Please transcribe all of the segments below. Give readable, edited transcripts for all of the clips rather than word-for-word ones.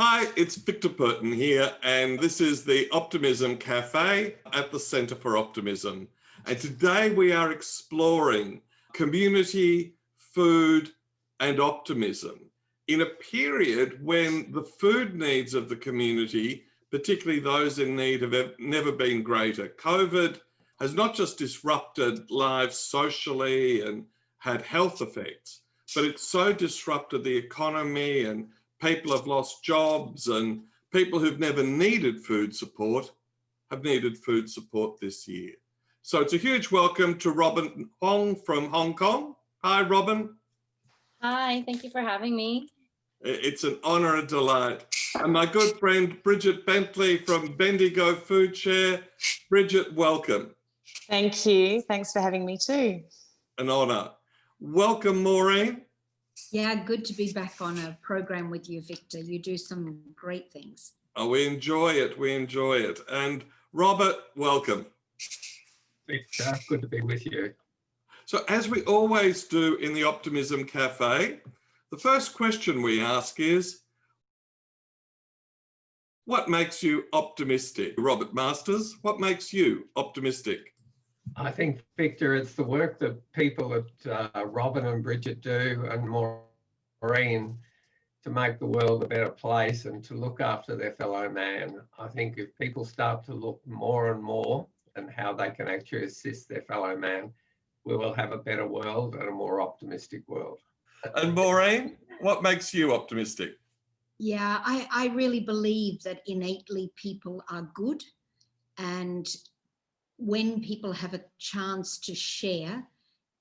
Hi, it's Victor Perton here, and this is the Optimism Cafe at the Centre for Optimism. And today we are exploring community, food, and optimism in a period when the food needs of the community, particularly those in need, have never been greater. COVID has not just disrupted lives socially and had health effects, but it's so disrupted the economy, and people have lost jobs, and people who've never needed food support have needed food support this year. So it's a huge welcome to Robin Hwang from Hong Kong. Hi, Robin. Hi, thank you for having me. It's an honour and delight. And my good friend Bridget Bentley from Bendigo FoodShare. Bridget, welcome. Thank you. Thanks for having me too. An honour. Welcome, Maureen. Yeah, good to be back on a program with you, Victor. You do some great things. Oh, we enjoy it. We enjoy it. And Robert, welcome. Victor, good to be with you. So as we always do in the Optimism Cafe, the first question we ask is, what makes you optimistic? Robert Masters, what makes you optimistic? I think, Victor, it's the work that people at Robin and Bridget do, and Maureen, to make the world a better place and to look after their fellow man. I think if people start to look more and more and how they can actually assist their fellow man, we will have a better world and a more optimistic world. And Maureen, what makes you optimistic? Yeah, I really believe that innately people are good, and when people have a chance to share,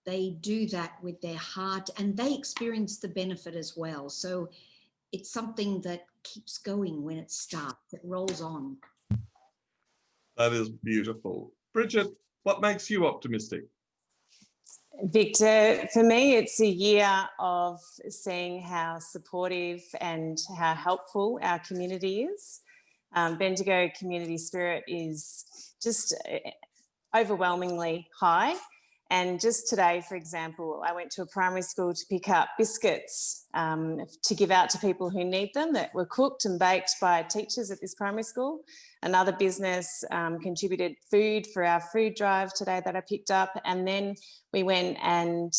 they do that with their heart and they experience the benefit as well. So it's something that keeps going when it starts, it rolls on. That is beautiful. Bridget, what makes you optimistic? Victor, for me, it's a year of seeing how supportive and how helpful our community is. Bendigo community spirit is just overwhelmingly high. And just today, for example, I went to a primary school to pick up biscuits to give out to people who need them that were cooked and baked by teachers at this primary school. Another business contributed food for our food drive today that I picked up. And then we went and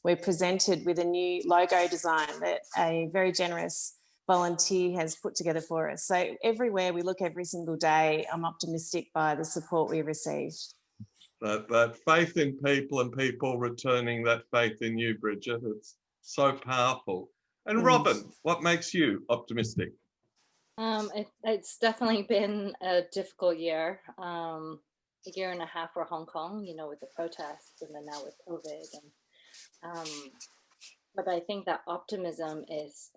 we're presented with a new logo design that a very generous volunteer has put together for us. So everywhere we look every single day, I'm optimistic by the support we received. That faith in people and people returning that faith in you, Bridget, it's so powerful. And Robin, what makes you optimistic? It's definitely been a difficult year, a year and a half for Hong Kong, you know, with the protests and then now with COVID. But I think that optimism is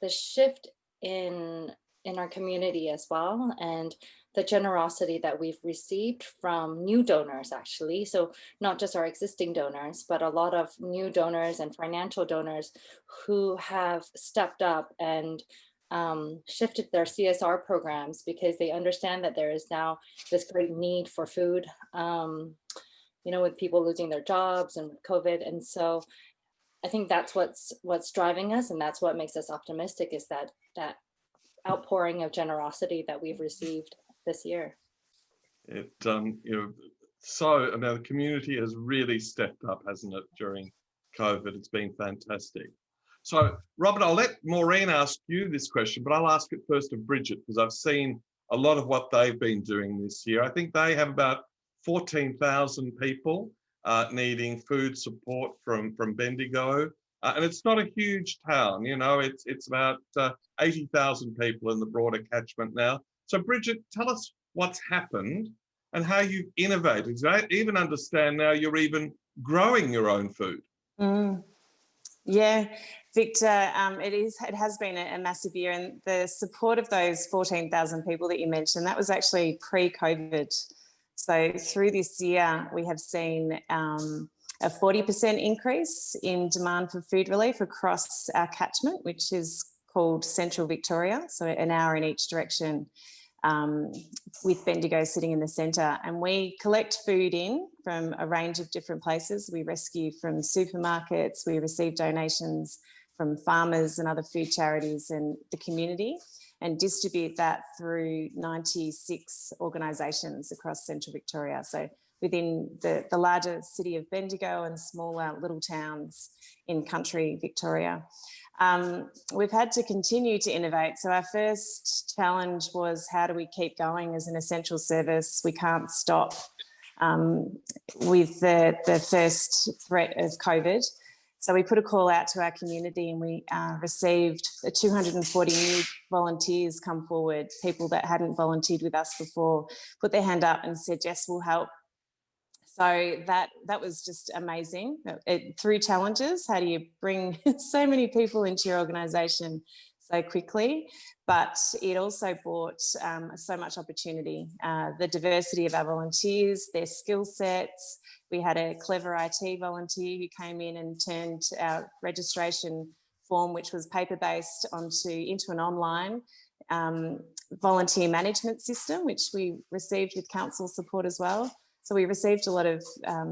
the shift in our community as well, and the generosity that we've received from new donors, actually. So not just our existing donors, but a lot of new donors and financial donors who have stepped up and shifted their CSR programs because they understand that there is now this great need for food, you know, with people losing their jobs and with COVID. And so I think that's what's driving us, and that's what makes us optimistic, is that outpouring of generosity that we've received this year. It you know, so I mean, the community has really stepped up, hasn't it, during COVID? It's been fantastic. So Robert, I'll let Maureen ask you this question, but I'll ask it first of Bridget, because I've seen a lot of what they've been doing this year. I think they have about 14,000 people needing food support from Bendigo. And it's not a huge town, you know, it's about 80,000 people in the broader catchment now. So Bridget, tell us what's happened and how you've innovated. Because I even understand now you're even growing your own food. Yeah, Victor, it has been a massive year, and the support of those 14,000 people that you mentioned, that was actually pre-COVID. So through this year, we have seen a 40% increase in demand for food relief across our catchment, which is called Central Victoria, so an hour in each direction, with Bendigo sitting in the centre. And we collect food in from a range of different places. We rescue from supermarkets, we receive donations from farmers and other food charities in the community, and distribute that through 96 organisations across Central Victoria. So within the larger city of Bendigo and smaller little towns in country Victoria. We've had to continue to innovate. So our first challenge was, how do we keep going as an essential service? We can't stop with the first threat of COVID. So we put a call out to our community, and we received 240 new volunteers come forward, people that hadn't volunteered with us before, put their hand up and said, yes, we'll help. So that was just amazing. Through challenges, how do you bring so many people into your organisation so quickly? But it also brought so much opportunity. The diversity of our volunteers, their skill sets. We had a clever IT volunteer who came in and turned our registration form, which was paper-based, into an online volunteer management system, which we received with council support as well. So we received a lot of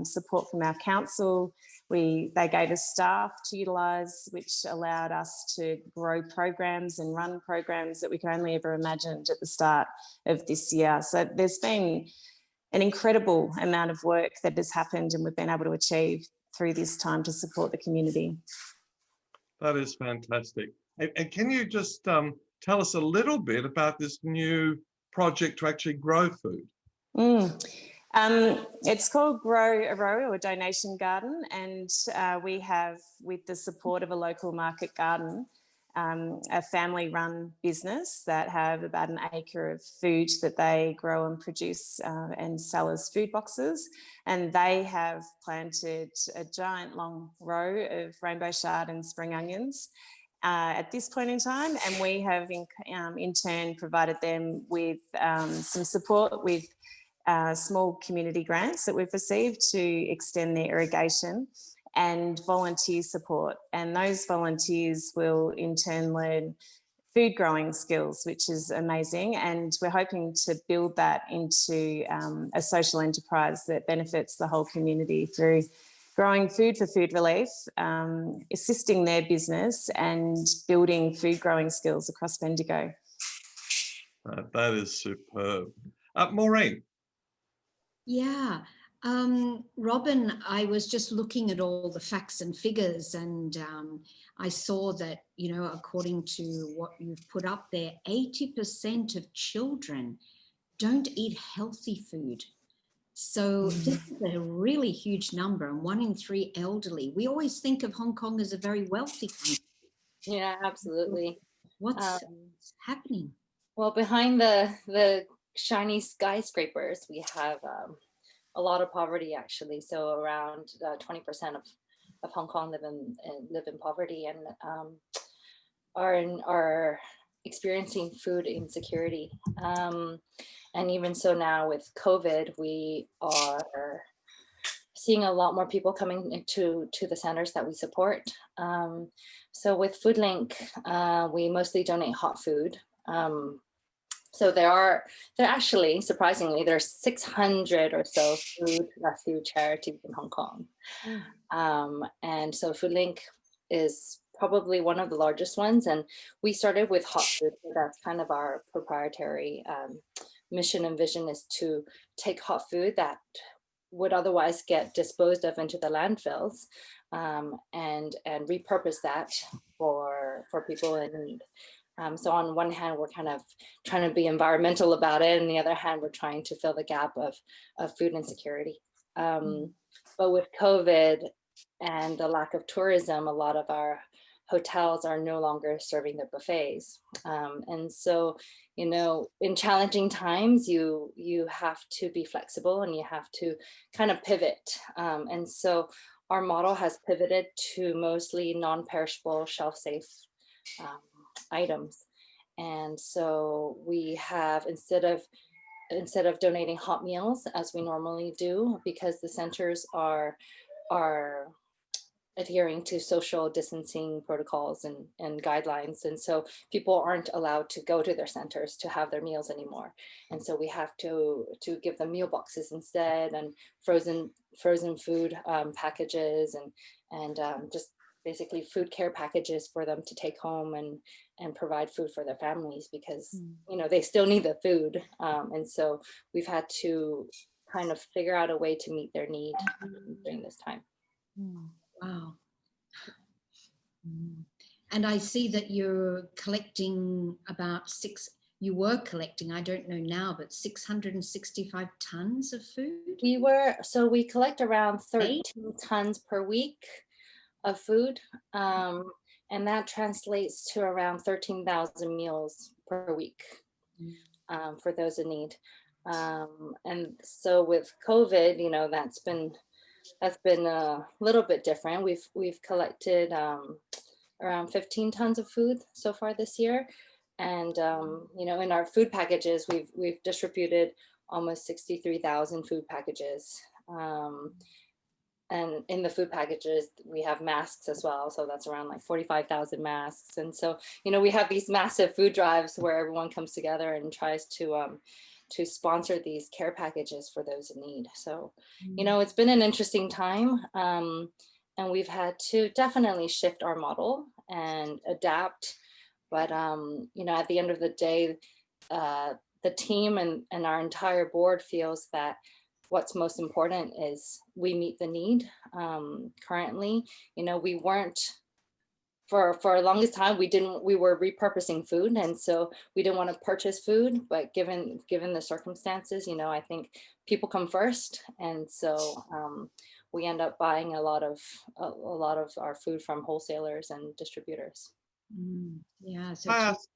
support from our council. They gave us staff to utilise, which allowed us to grow programs and run programs that we could only ever imagined at the start of this year. So there's been an incredible amount of work that has happened, and we've been able to achieve through this time to support the community. That is fantastic. And can you just tell us a little bit about this new project to actually grow food? It's called Grow a Row, or Donation Garden, and we have, with the support of a local market garden, a family-run business that have about an acre of food that they grow and produce and sell as food boxes, and they have planted a giant long row of rainbow chard and spring onions at this point in time, and we have in turn provided them with some support with small community grants that we've received to extend their irrigation and volunteer support. And those volunteers will in turn learn food growing skills, which is amazing. And we're hoping to build that into a social enterprise that benefits the whole community through growing food for food relief, assisting their business and building food growing skills across Bendigo. That is superb. Maureen. Yeah, Robin, I was just looking at all the facts and figures, and I saw that, you know, according to what you've put up there, 80% of children don't eat healthy food. So this is a really huge number, and 1 in 3 elderly. We always think of Hong Kong as a very wealthy country. Yeah, absolutely. What's happening? Well, behind the shiny skyscrapers, we have a lot of poverty, actually. So around 20% of Hong Kong live in poverty, and are experiencing food insecurity. And even so now with COVID, we are seeing a lot more people coming into the centers that we support. So with Foodlink, we mostly donate hot food. So there actually, surprisingly, there's 600 or so food rescue charities in Hong Kong. And so Foodlink is probably one of the largest ones. And we started with hot food. So that's kind of our proprietary mission and vision, is to take hot food that would otherwise get disposed of into the landfills and repurpose that for people in need. So on one hand, we're kind of trying to be environmental about it, and on the other hand, we're trying to fill the gap of food insecurity. But with COVID and the lack of tourism, a lot of our hotels are no longer serving their buffets. And so, you know, in challenging times, you have to be flexible and you have to kind of pivot. And so our model has pivoted to mostly non-perishable, shelf-safe items. And so we have, instead of donating hot meals as we normally do, because the centers are adhering to social distancing protocols and guidelines, and so people aren't allowed to go to their centers to have their meals anymore. And so we have to give them meal boxes instead, and frozen food packages, and just basically food care packages for them to take home and provide food for their families, because you know, they still need the food, and so we've had to kind of figure out a way to meet their need during this time. Wow. And I see that you're collecting you were collecting, I don't know now, but 665 tons of food? We collect around 13 tons per week of food, and that translates to around 13,000 meals per week for those in need. And so with COVID, you know, that's been a little bit different. We've collected around 15 tons of food so far this year. And, you know, in our food packages, we've distributed almost 63,000 food packages. And in the food packages, we have masks as well. So that's around like 45,000 masks. And so, you know, we have these massive food drives where everyone comes together and tries to sponsor these care packages for those in need. So, you know, it's been an interesting time. And we've had to definitely shift our model and adapt. But, you know, at the end of the day, the team and our entire board feels that what's most important is we meet the need. Currently, you know, we weren't, for the longest time, we were repurposing food. And so we didn't want to purchase food, but given the circumstances, you know, I think people come first. And so we end up buying a lot of our food from wholesalers and distributors. Yeah. So I ask,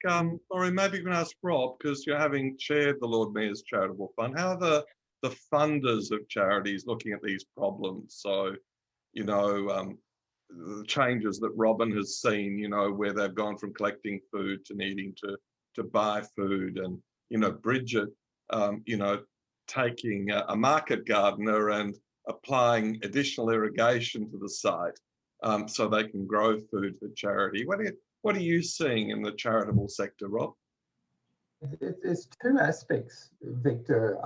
Maureen, maybe you can ask Rob, because you're having chaired the Lord Mayor's Charitable Fund. How are the funders of charities looking at these problems? So, you know, the changes that Robin has seen, you know, where they've gone from collecting food to needing to buy food, and, you know, Bridget, you know, taking a market gardener and applying additional irrigation to the site so they can grow food for charity. What are you seeing in the charitable sector, Rob? There's two aspects, Victor,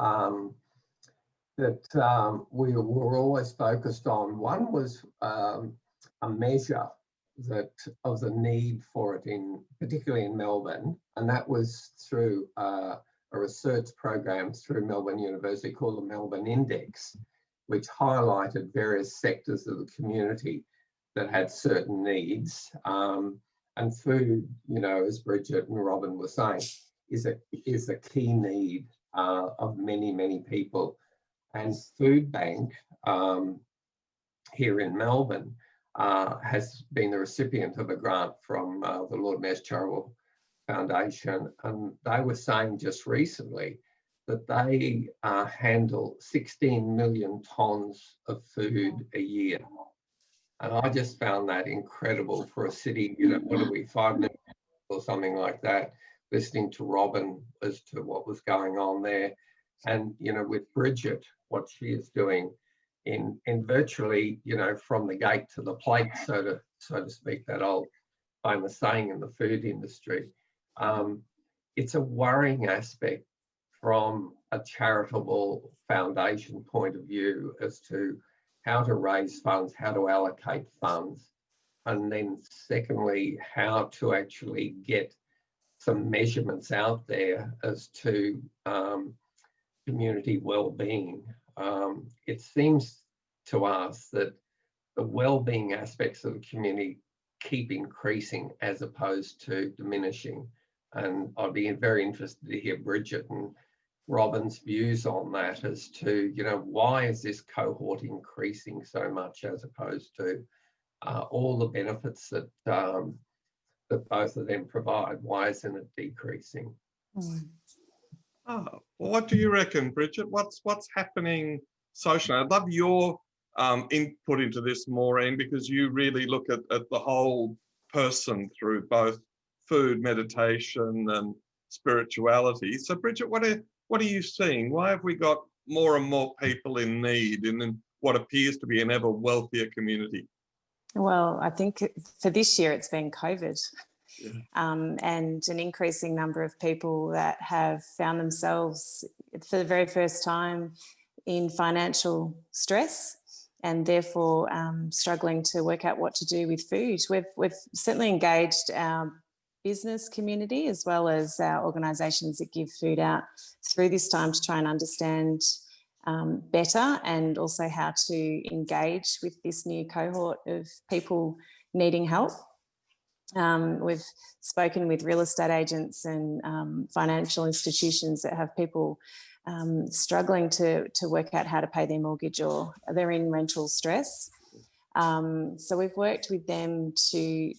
that we were always focused on. One was a measure of the need for it, particularly in Melbourne, and that was through a research program through Melbourne University called the Melbourne Index, which highlighted various sectors of the community that had certain needs. And food, you know, as Bridget and Robin were saying, is a key need of many, many people. And Food Bank here in Melbourne has been the recipient of a grant from the Lord Mayor's Charitable Foundation. And they were saying just recently that they handle 16 million tonnes of food a year. And I just found that incredible for a city, you know, what are we, 5 million or something like that, listening to Robin as to what was going on there. And, you know, with Bridget, what she is doing in virtually, you know, from the gate to the plate, so to speak, that old famous saying in the food industry. It's a worrying aspect from a charitable foundation point of view as to how to raise funds, how to allocate funds, and then secondly, how to actually get some measurements out there as to community well-being. It seems to us that the well-being aspects of the community keep increasing as opposed to diminishing. And I'd be very interested to hear Bridget and Robin's views on that as to, you know, why is this cohort increasing so much as opposed to all the benefits that that both of them provide? Why isn't it decreasing? Oh, well, what do you reckon, Bridget? What's happening socially? I'd love your input into this, Maureen, because you really look at the whole person through both food, meditation, and spirituality. So, Bridget, what are you seeing? Why have we got more and more people in need in what appears to be an ever wealthier community? Well, I think for this year it's been COVID. Yeah. And an increasing number of people that have found themselves for the very first time in financial stress. and therefore struggling to work out what to do with food. We've certainly engaged our business community as well as our organisations that give food out through this time to try and understand better, and also how to engage with this new cohort of people needing help. We've spoken with real estate agents and financial institutions that have people struggling to work out how to pay their mortgage, or they're in rental stress. So we've worked with them to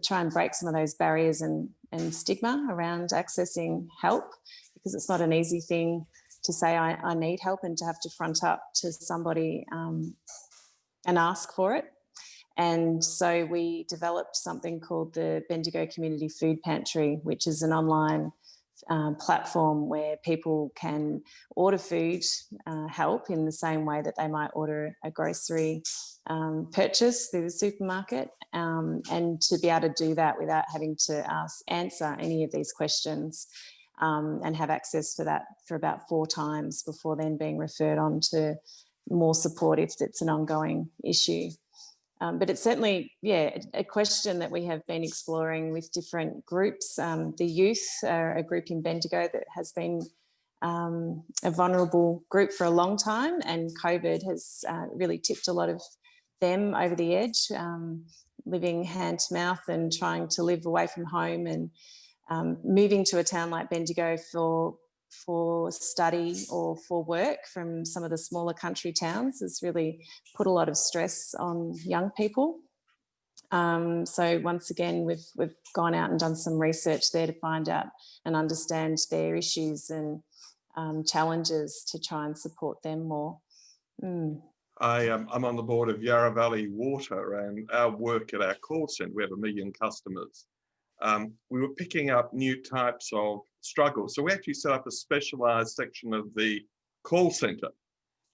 try and break some of those barriers and stigma around accessing help, because it's not an easy thing to say I need help and to have to front up to somebody and ask for it. And so we developed something called the Bendigo Community Food Pantry, which is an online platform where people can order food help in the same way that they might order a grocery purchase through the supermarket, and to be able to do that without having to answer any of these questions, and have access to that for about 4 times before then being referred on to more support if it's an ongoing issue. But it's certainly, a question that we have been exploring with different groups. The youth are a group in Bendigo that has been a vulnerable group for a long time, and COVID has really tipped a lot of them over the edge, living hand to mouth and trying to live away from home, and moving to a town like Bendigo for study or for work from some of the smaller country towns has really put a lot of stress on young people. So once again, we've gone out and done some research there to find out and understand their issues and challenges to try and support them more. I'm on the board of Yarra Valley Water, and our work at our call centre, we have 1 million customers. We were picking up new types of struggles. So we actually set up a specialised section of the call centre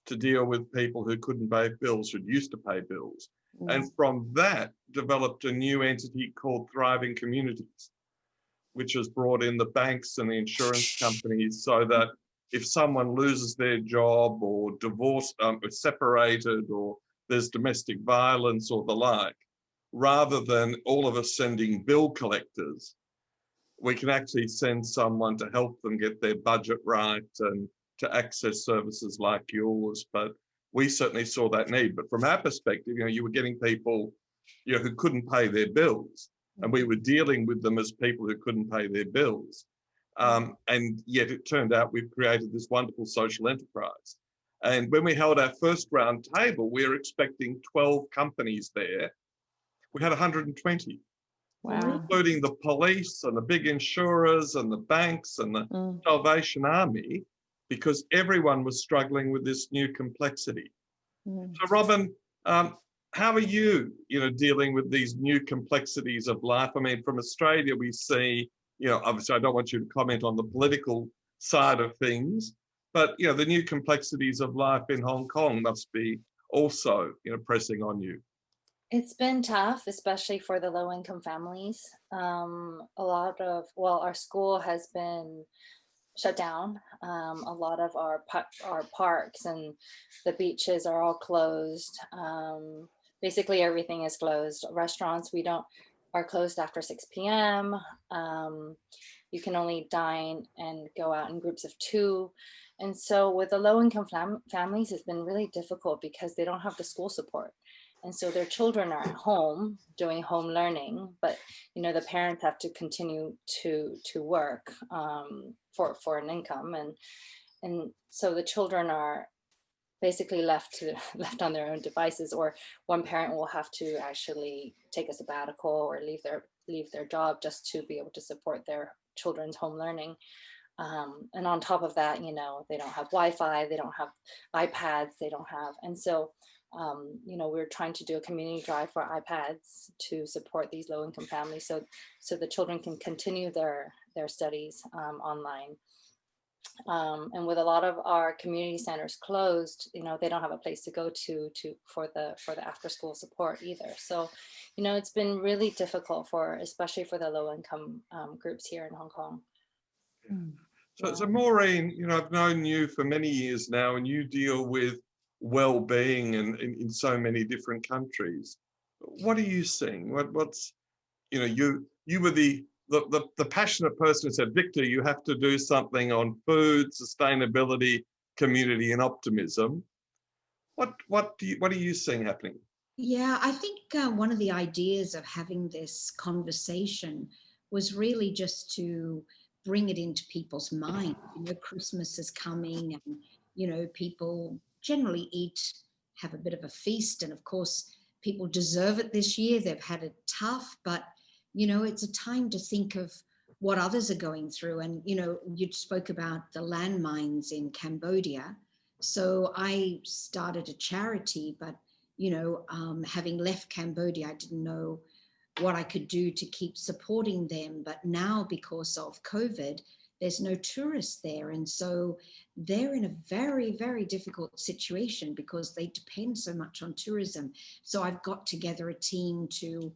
to deal with people who couldn't pay bills, who used to pay bills. And from that, developed a new entity called Thriving Communities, which has brought in the banks and the insurance companies, so that if someone loses their job or divorced, or separated, or there's domestic violence or the like, rather than all of us sending bill collectors, we can actually send someone to help them get their budget right and to access services like yours. But we certainly saw that need. But from our perspective, you were getting people, who couldn't pay their bills, and we were dealing with them as people who couldn't pay their bills. And yet it turned out we've created this wonderful social enterprise. And when we held our first round table, we were expecting 12 companies there. We had 120. Wow. Including the police and the big insurers and the banks and the Salvation Army, because everyone was struggling with this new complexity. So Robin, how are you, dealing with these new complexities of life? I mean, from Australia, we see, obviously I don't want you to comment on the political side of things, but, the new complexities of life in Hong Kong must be also, pressing on you. It's been tough, especially for the low-income families. Our school has been shut down. A lot of our parks and the beaches are all closed. Basically, everything is closed. Restaurants are closed after 6 p.m. You can only dine and go out in groups of 2. And so with the low-income families, it's been really difficult because they don't have the school support. And so their children are at home doing home learning, but the parents have to continue to work for an income, and so the children are basically left on their own devices, or one parent will have to actually take a sabbatical or leave their job just to be able to support their children's home learning. And on top of that, they don't have Wi-Fi, they don't have iPads, and so we're trying to do a community drive for iPads to support these low-income families, so the children can continue their studies online. And with a lot of our community centers closed, they don't have a place to go to for the after-school support either. So, it's been really difficult especially for the low-income groups here in Hong Kong. So Maureen, I've known you for many years now, and you deal with well-being in so many different countries. What are you seeing? What's, you know, you were the passionate person who said, Victor, you have to do something on food, sustainability, community, and optimism. What are you seeing happening? Yeah, I think one of the ideas of having this conversation was really just to bring it into people's mind. You know, Christmas is coming, and you know, people generally have a bit of a feast, and of course, people deserve it this year. They've had it tough, but you know, it's a time to think of what others are going through. And you know, you spoke about the landmines in Cambodia. So I started a charity, but you know, having left Cambodia, I didn't know what I could do to keep supporting them. But now, because of COVID, there's no tourists there. And so they're in a very, very difficult situation because they depend so much on tourism. So I've got together a team to,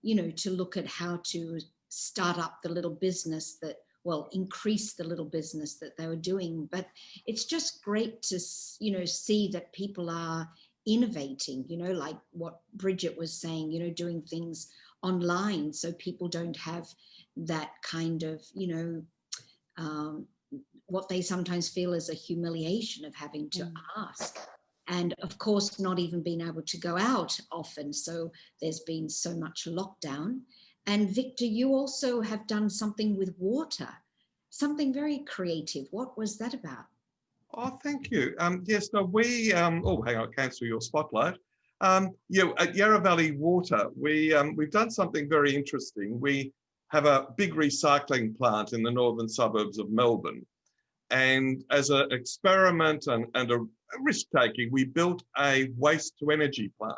you know, to look at how to start up the little business that, well, increase the little business that they were doing. But it's just great to, you know, see that people are innovating, you know, like what Bridget was saying, you know, doing things online so people don't have that kind of, you know, what they sometimes feel is a humiliation of having to ask. And of course, not even being able to go out often. So there's been so much lockdown. And Victor, you also have done something with water, something very creative. What was that about? Oh, thank you. Yes, no, we, oh, hang on, cancel your spotlight. Yeah, at Yarra Valley Water, we've done something very interesting. We have a big recycling plant in the northern suburbs of Melbourne. And as an experiment and a risk-taking, we built a waste-to-energy plant,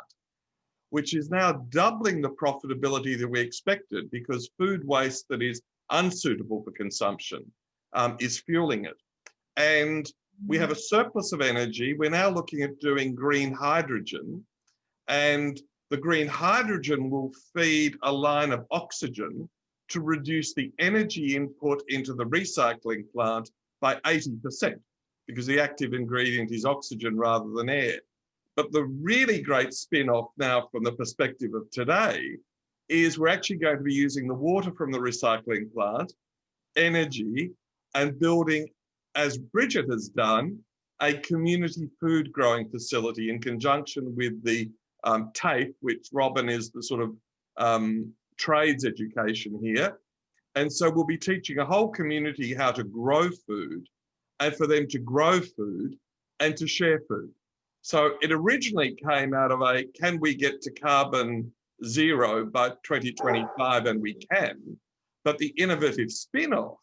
which is now doubling the profitability that we expected because food waste that is unsuitable for consumption is fueling it. And we have a surplus of energy. We're now looking at doing green hydrogen, and the green hydrogen will feed a line of oxygen to reduce the energy input into the recycling plant by 80%, because the active ingredient is oxygen rather than air. But the really great spin-off now from the perspective of today is we're actually going to be using the water from the recycling plant, energy, and building, as Bridget has done, a community food growing facility in conjunction with the TAFE, which Robin is the sort of trades education here. And so we'll be teaching a whole community how to grow food and for them to grow food and to share food. So it originally came out of a, can we get to carbon zero by 2025? And we can. But the innovative spin-off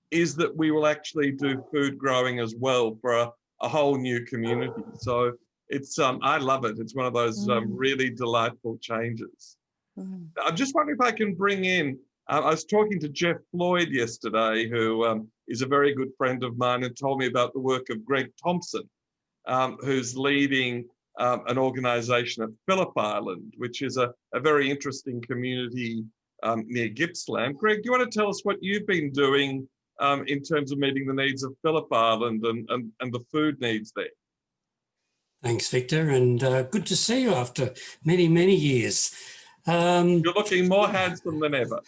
is that we will actually do food growing as well for a whole new community. So it's, I love it. It's one of those really delightful changes. I'm just wondering if I can bring in, I was talking to Jeff Floyd yesterday, who is a very good friend of mine, and told me about the work of Greg Thompson, who's leading an organisation at Phillip Island, which is a very interesting community near Gippsland. Greg, do you want to tell us what you've been doing in terms of meeting the needs of Phillip Island and the food needs there? Thanks, Victor, and good to see you after many, many years. You're looking more handsome than ever.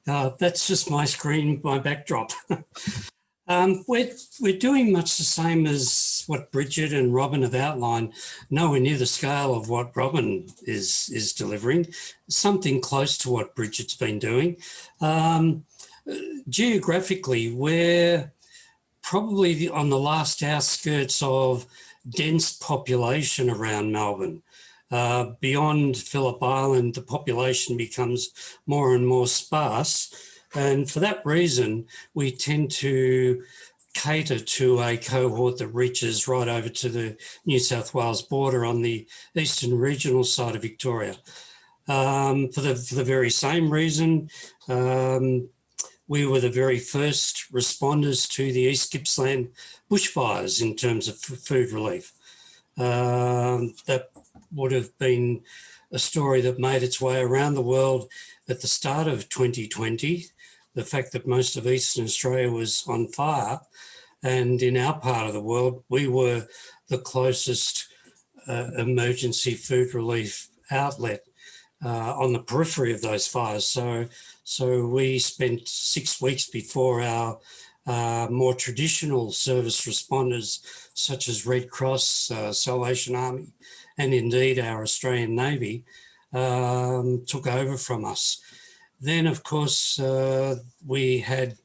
That's just my screen, my backdrop. We're doing much the same as what Bridget and Robin have outlined, nowhere near the scale of what Robin is delivering, something close to what Bridget's been doing. Geographically, we're probably on the last outskirts of dense population around Melbourne. Beyond Phillip Island, the population becomes more and more sparse. And for that reason, we tend to cater to a cohort that reaches right over to the New South Wales border on the eastern regional side of Victoria. For the very same reason, we were the very first responders to the East Gippsland bushfires in terms of food relief. That would have been a story that made its way around the world at the start of 2020. The fact that most of Eastern Australia was on fire, And in our part of the world, we were the closest emergency food relief outlet on the periphery of those fires. So we spent 6 weeks before our more traditional service responders, such as Red Cross, Salvation Army, and indeed our Australian Navy, took over from us. Then, of course, we had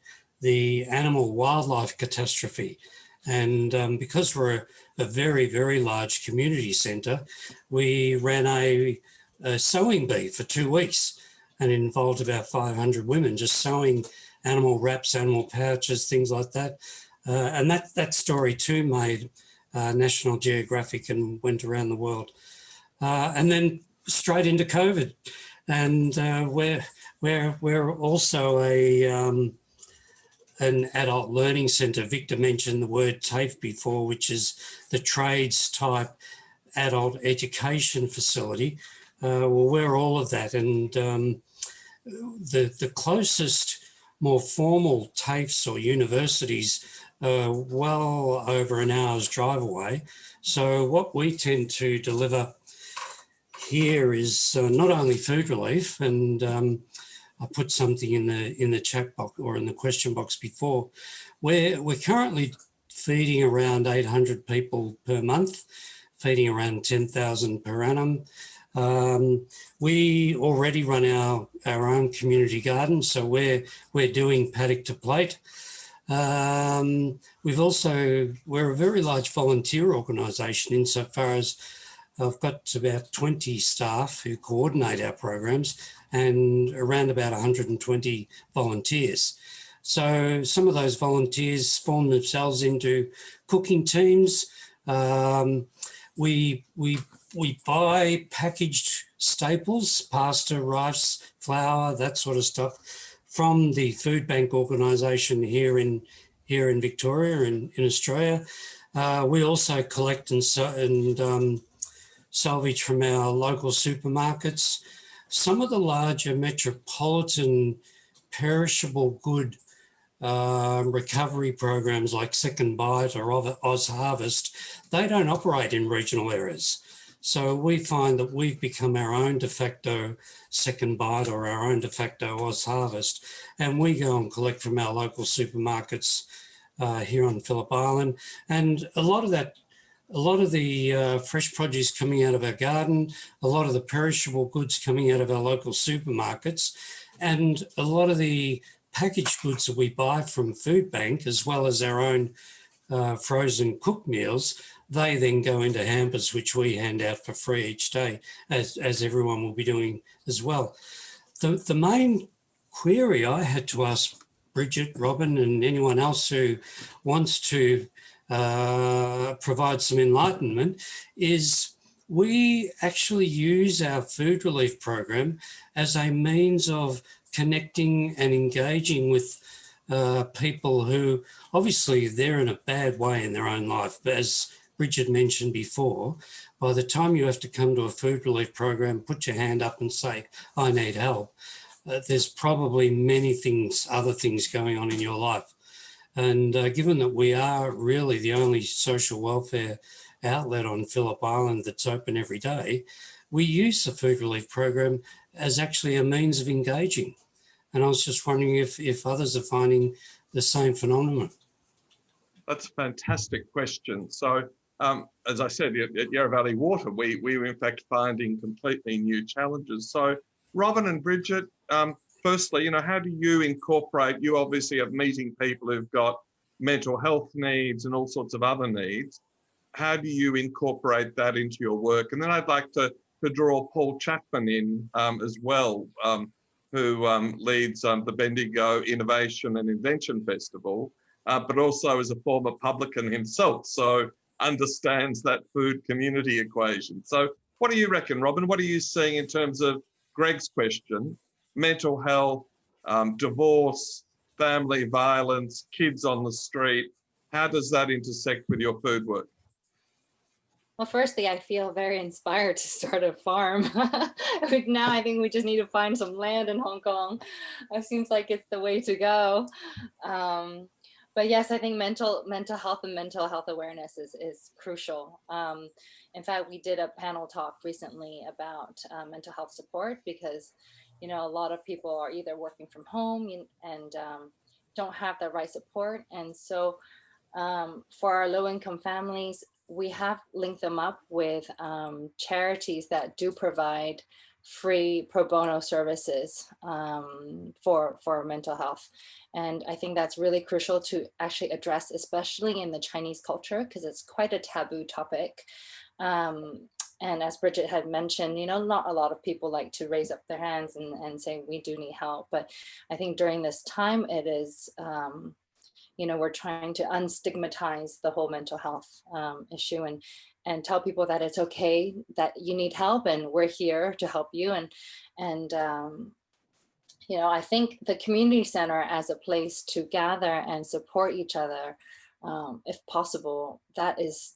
the animal wildlife catastrophe. And because we're a very, very large community centre, we ran a sewing bee for 2 weeks, and it involved about 500 women just sewing animal wraps, animal pouches, things like that. And that story too made National Geographic and went around the world. And then straight into COVID. And we're also an adult learning centre. Victor mentioned the word TAFE before, which is the trades type adult education facility. Well, we're all of that. And the closest more formal TAFEs or universities well over an hour's drive away. So what we tend to deliver here is not only food relief, and I put something in the chat box or in the question box before. We're currently feeding around 800 people per month, feeding around 10,000 per annum. We already run our own community garden, so we're doing paddock to plate. We're a very large volunteer organisation insofar as I've got about 20 staff who coordinate our programs and around about 120 volunteers. So some of those volunteers form themselves into cooking teams. We buy packaged staples, pasta, rice, flour, that sort of stuff, from the food bank organisation here in Victoria and in Australia. We also collect and salvage from our local supermarkets. Some of the larger metropolitan perishable good recovery programs like Second Bite or Oz Harvest, they don't operate in regional areas. So we find that we've become our own de facto Second Bite or our own de facto Oz Harvest, and we go and collect from our local supermarkets here on Phillip Island. And a lot of the fresh produce coming out of our garden, a lot of the perishable goods coming out of our local supermarkets, and a lot of the packaged goods that we buy from Food Bank, as well as our own frozen cooked meals, they then go into hampers, which we hand out for free each day, as everyone will be doing as well. The main query I had to ask Bridget, Robin, and anyone else who wants to provide some enlightenment is we actually use our food relief program as a means of connecting and engaging with people who obviously they're in a bad way in their own life. But as Bridget mentioned before, by the time you have to come to a food relief program, put your hand up and say, I need help, there's probably many other things going on in your life. And given that we are really the only social welfare outlet on Phillip Island that's open every day, we use the food relief program as actually a means of engaging. And I was just wondering if others are finding the same phenomenon. That's a fantastic question. So, as I said, at Yarra Valley Water, we were in fact finding completely new challenges. So, Robin and Bridget, firstly, how do you incorporate, you obviously have meeting people who've got mental health needs and all sorts of other needs. How do you incorporate that into your work? And then I'd like to draw Paul Chapman in as well, who leads the Bendigo Innovation and Invention Festival, but also is a former publican himself, so understands that food community equation. So what do you reckon, Robin? What are you seeing in terms of Greg's question, mental health, divorce, family violence, kids on the street? How does that intersect with your food work? Well, firstly, I feel very inspired to start a farm. Now I think we just need to find some land in Hong Kong. It seems like it's the way to go. but yes, I think mental health and mental health awareness is crucial. In fact, we did a panel talk recently about mental health support, because, you know, a lot of people are either working from home and don't have the right support. And so for our low-income families, we have linked them up with charities that do provide free pro bono services for mental health. And I think that's really crucial to actually address, especially in the Chinese culture, because it's quite a taboo topic. And as Bridget had mentioned, you know, not a lot of people like to raise up their hands and say, we do need help. But I think during this time, it is, you know, we're trying to unstigmatize the whole mental health issue and tell people that it's okay, that you need help, and we're here to help you. And you know, I think the community center as a place to gather and support each other, if possible, that is,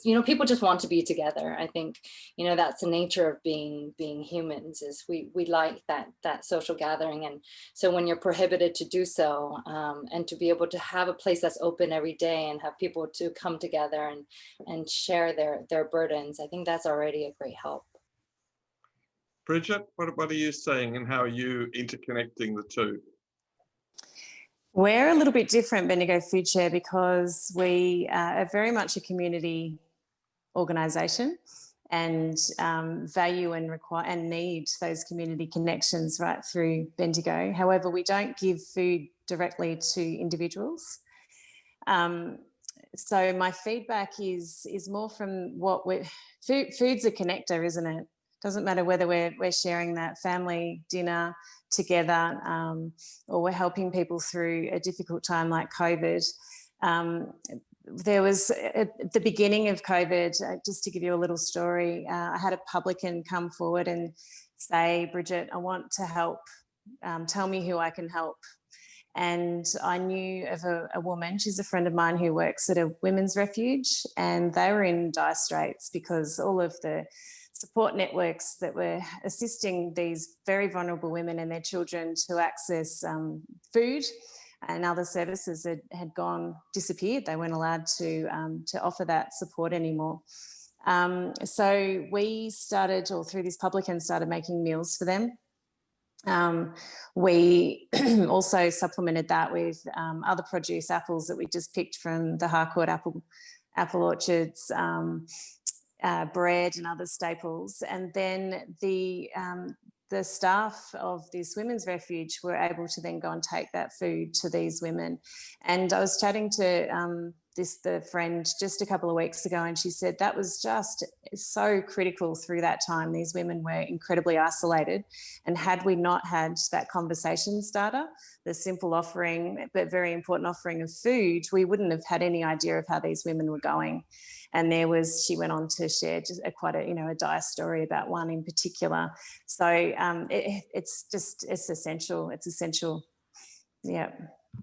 you know, people just want to be together. I think, you know, that's the nature of being humans, is we like that social gathering. And so when you're prohibited to do so, and to be able to have a place that's open every day and have people to come together and share their burdens, I think that's already a great help. Bridget, what are you saying, and how are you interconnecting the two? We're a little bit different, Bendigo FoodShare, because we are very much a community organisation and value and require and need those community connections right through Bendigo. However, we don't give food directly to individuals. So my feedback is more from what food's a connector, isn't it? Doesn't matter whether we're sharing that family dinner together, or we're helping people through a difficult time like COVID. There was, at the beginning of COVID, just to give you a little story, I had a publican come forward and say, Bridget, I want to help, tell me who I can help. And I knew of a woman, she's a friend of mine, who works at a women's refuge, and they were in dire straits because all of the support networks that were assisting these very vulnerable women and their children to access food and other services had disappeared. They weren't allowed to offer that support anymore. So we started, or through this publican, started making meals for them. We also supplemented that with other produce, apples that we just picked from the Harcourt apple orchards, bread and other staples. And then the staff of this women's refuge were able to then go and take that food to these women. And I was chatting to the friend just a couple of weeks ago, and she said that was just so critical through that time. These women were incredibly isolated, and had we not had that conversation starter, the simple offering but very important offering of food, we wouldn't have had any idea of how these women were going. And she went on to share just a dire story about one in particular. So it's essential. It's essential. Yeah.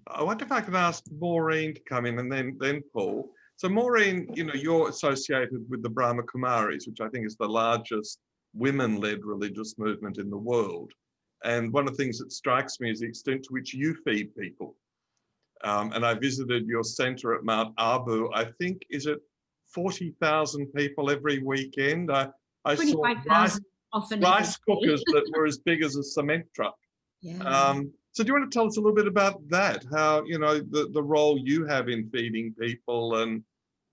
I wonder if I could ask Maureen to come in, and then Paul. So Maureen, you know, you're associated with the Brahma Kumaris, which I think is the largest women-led religious movement in the world. And one of the things that strikes me is the extent to which you feed people. And I visited your centre at Mount Abu. I think, is it 40,000 people every weekend? I saw rice cookers that were as big as a cement truck. Yeah. So do you want to tell us a little bit about that? How, you know, the role you have in feeding people and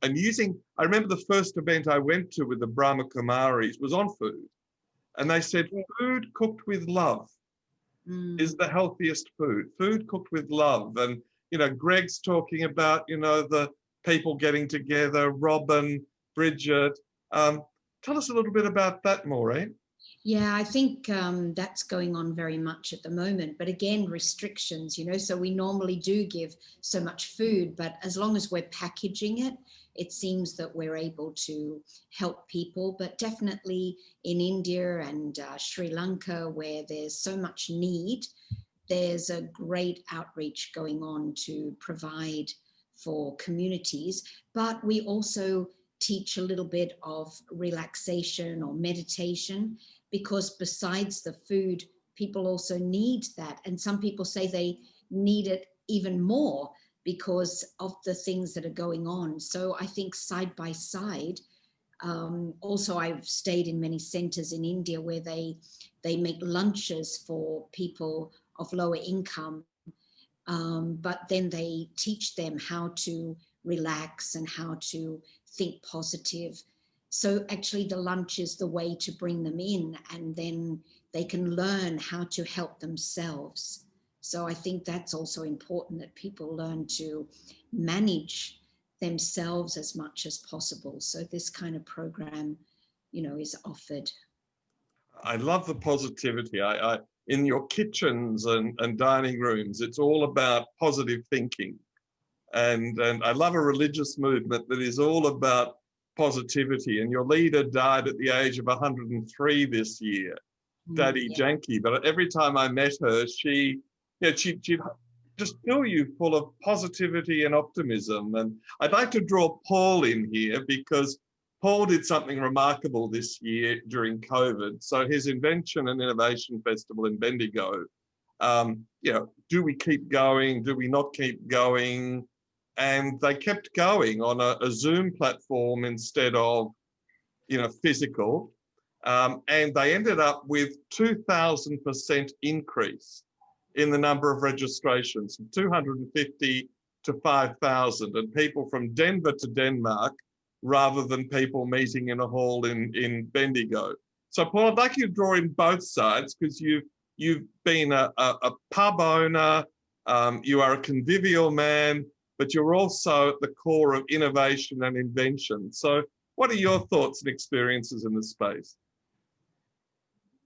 using, I remember the first event I went to with the Brahma Kumaris was on food. And they said, food cooked with love is the healthiest food. Food cooked with love. And, you know, Greg's talking about, you know, the people getting together, Robin, Bridget. Tell us a little bit about that, Maureen. Yeah, I think that's going on very much at the moment. But again, restrictions, you know, so we normally do give so much food, but as long as we're packaging it, it seems that we're able to help people. But definitely in India and Sri Lanka, where there's so much need, there's a great outreach going on to provide for communities. But we also teach a little bit of relaxation or meditation, because besides the food, people also need that. And some people say they need it even more because of the things that are going on. So I think side by side, also I've stayed in many centers in India where they make lunches for people of lower income, but then they teach them how to relax and how to think positive. So actually the lunch is the way to bring them in, and then they can learn how to help themselves. So I think that's also important, that people learn to manage themselves as much as possible. So this kind of program, you know, is offered. I love the positivity. In your kitchens and dining rooms, it's all about positive thinking. And I love a religious movement that is all about positivity. And your leader died at the age of 103 this year, Daddy Janki. But every time I met her, she'd just fill you full of positivity and optimism. And I'd like to draw Paul in here because Paul did something remarkable this year during COVID. So his Invention and Innovation Festival in Bendigo, do we keep going? Do we not keep going? And they kept going on a Zoom platform instead of, physical. And they ended up with 2,000% increase in the number of registrations, from 250 to 5,000, and people from Denver to Denmark, rather than people meeting in a hall in Bendigo. So Paul, I'd like you to draw in both sides, because you've been a pub owner, you are a convivial man, but you're also at the core of innovation and invention. So what are your thoughts and experiences in this space?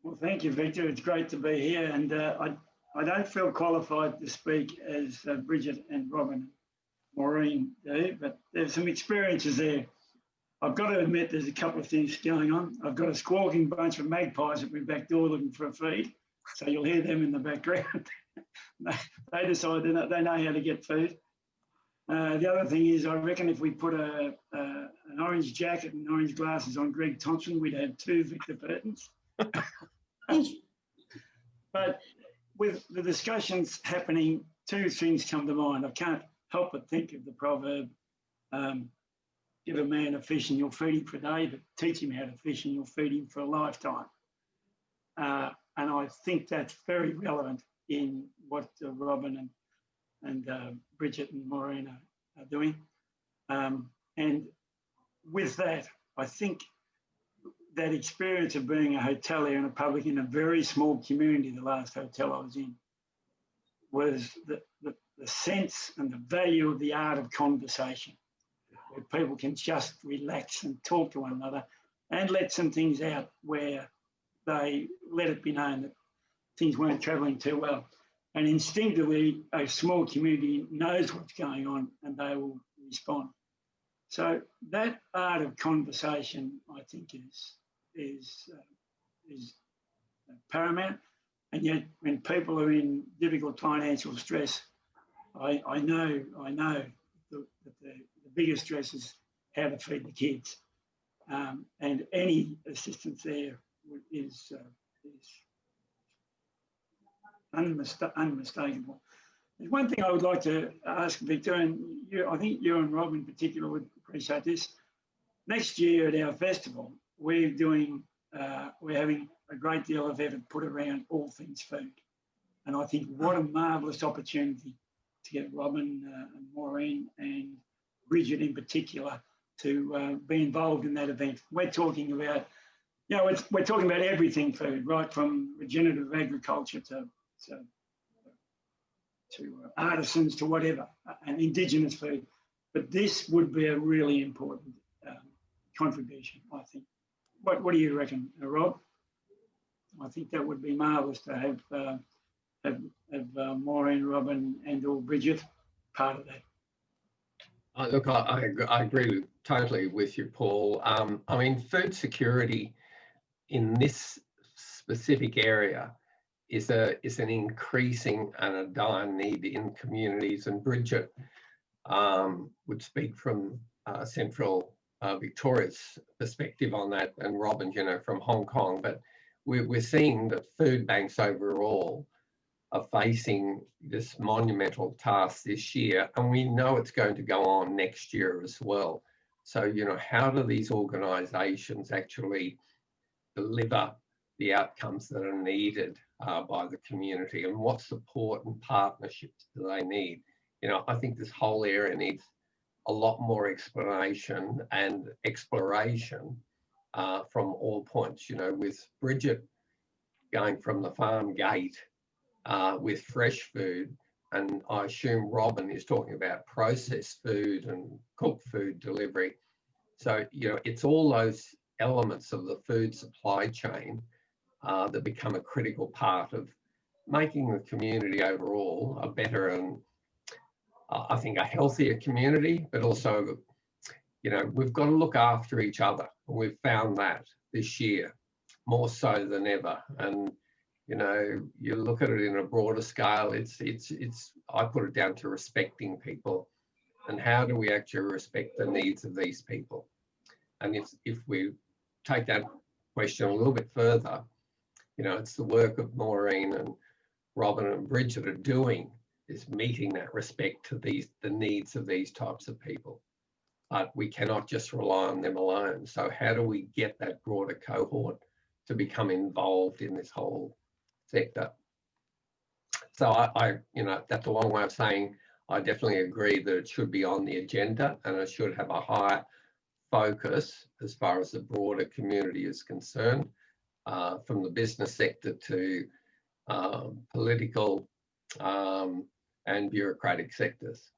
Well, thank you, Victor. It's great to be here. And I don't feel qualified to speak as Bridget and Robin and Maureen do, but there's some experiences there. I've got to admit there's a couple of things going on. I've got a squawking bunch of magpies at my back door looking for a feed, so you'll hear them in the background. They decide they know how to get food. The other thing is, I reckon if we put an orange jacket and orange glasses on Greg Thompson, we'd have 2 Victor Pertons. But with the discussions happening, 2 things come to mind. I can't help but think of the proverb, give a man a fish and you'll feed him for a day, but teach him how to fish and you'll feed him for a lifetime. And I think that's very relevant in what Robin and Bridget and Maureen are doing. And with that, I think that experience of being a hotelier and a public in a very small community, the last hotel I was in, was the sense and the value of the art of conversation, where people can just relax and talk to one another and let some things out where they let it be known that things weren't travelling too well. And instinctively, a small community knows what's going on and they will respond. So that art of conversation, I think, is paramount. And yet, when people are in difficult financial stress, I know that the biggest stress is how to feed the kids, and any assistance there is unmistakable. There's one thing I would like to ask Victor, and I think you and Rob in particular would appreciate this. Next year at our festival, we're having a great deal of effort put around all things food. And I think what a marvellous opportunity to get Robin and Maureen and Bridget in particular to be involved in that event. We're talking about, we're talking about everything food, right from regenerative agriculture to artisans to whatever, and Indigenous food. But this would be a really important contribution, I think. What do you reckon, Rob? I think that would be marvellous to have Maureen, Robin and/or Bridget part of that. Look, I agree totally with you, Paul. I mean, food security in this specific area is an increasing and a dire need in communities. And Bridget would speak from Central Victoria's perspective on that, and Robin, from Hong Kong. But we're seeing that food banks overall are facing this monumental task this year, and we know it's going to go on next year as well. So, you know, how do these organisations actually deliver the outcomes that are needed by the community, and what support and partnerships do they need? You know, I think this whole area needs a lot more explanation and exploration from all points, you know, with Bridget going from the farm gate with fresh food, and I assume Robin is talking about processed food and cooked food delivery. So, you know, it's all those elements of the food supply chain that become a critical part of making the community overall a better and I think a healthier community, but also, you know, we've got to look after each other. And we've found that this year more so than ever. And, you know, you look at it in a broader scale, I put it down to respecting people, and how do we actually respect the needs of these people? And if we take that question a little bit further, you know, it's the work of Maureen and Robin and Bridget are doing is meeting that respect to the needs of these types of people. But we cannot just rely on them alone. So how do we get that broader cohort to become involved in this whole sector? So I you know, that's a long way of saying I definitely agree that it should be on the agenda, and it should have a higher focus as far as the broader community is concerned, from the business sector to political and bureaucratic sectors.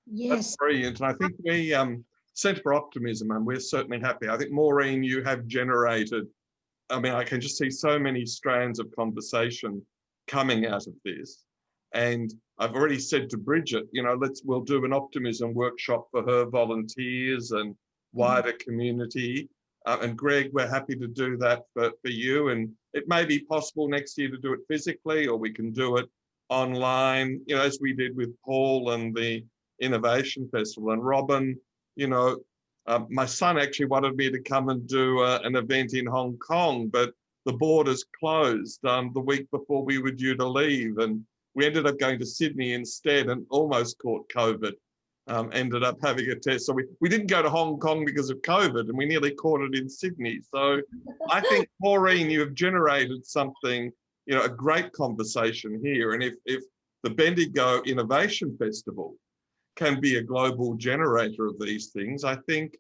Yes. That's brilliant. And I think we, Centre for Optimism, and we're certainly happy. I think, Maureen, you have generated, I mean, I can just see so many strands of conversation coming out of this. And I've already said to Bridget, you know, we'll do an optimism workshop for her volunteers and wider community. And Greg, we're happy to do that for you. And it may be possible next year to do it physically, or we can do it online, you know, as we did with Paul and the Innovation Festival. And Robin, you know, my son actually wanted me to come and do an event in Hong Kong, but the borders closed the week before we were due to leave. And we ended up going to Sydney instead and almost caught COVID. Ended up having a test. So we didn't go to Hong Kong because of COVID, and we nearly caught it in Sydney. So I think, Maureen, you have generated something, you know, a great conversation here. And if the Bendigo Innovation Festival can be a global generator of these things, I think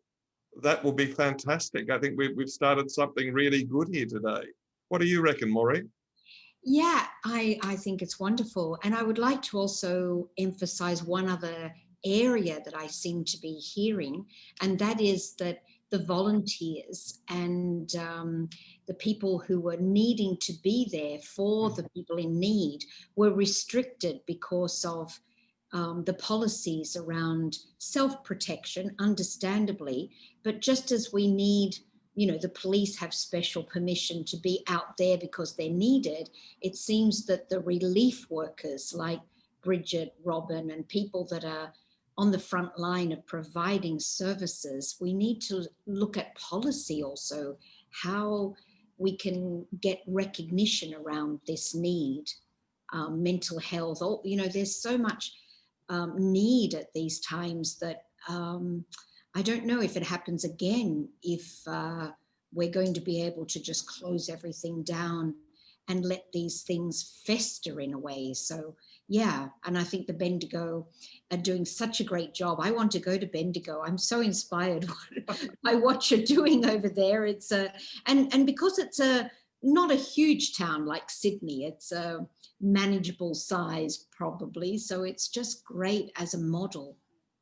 that will be fantastic. I think we've started something really good here today. What do you reckon, Maureen? Yeah, I think it's wonderful. And I would like to also emphasize one other area that I seem to be hearing, and that is that the volunteers and the people who were needing to be there for the people in need were restricted because of the policies around self-protection, understandably. But just as we need, you know, the police have special permission to be out there because they're needed, it seems that the relief workers like Bridget, Robin, and people that are on the front line of providing services, we need to look at policy also, how we can get recognition around this need, mental health, you know, there's so much need at these times that I don't know if it happens again, if we're going to be able to just close everything down and let these things fester in a way. So yeah, and I think the Bendigo are doing such a great job. I want to go to Bendigo. I'm so inspired by what you're doing over there. It's and because it's not a huge town like Sydney, it's a manageable size probably. So it's just great as a model,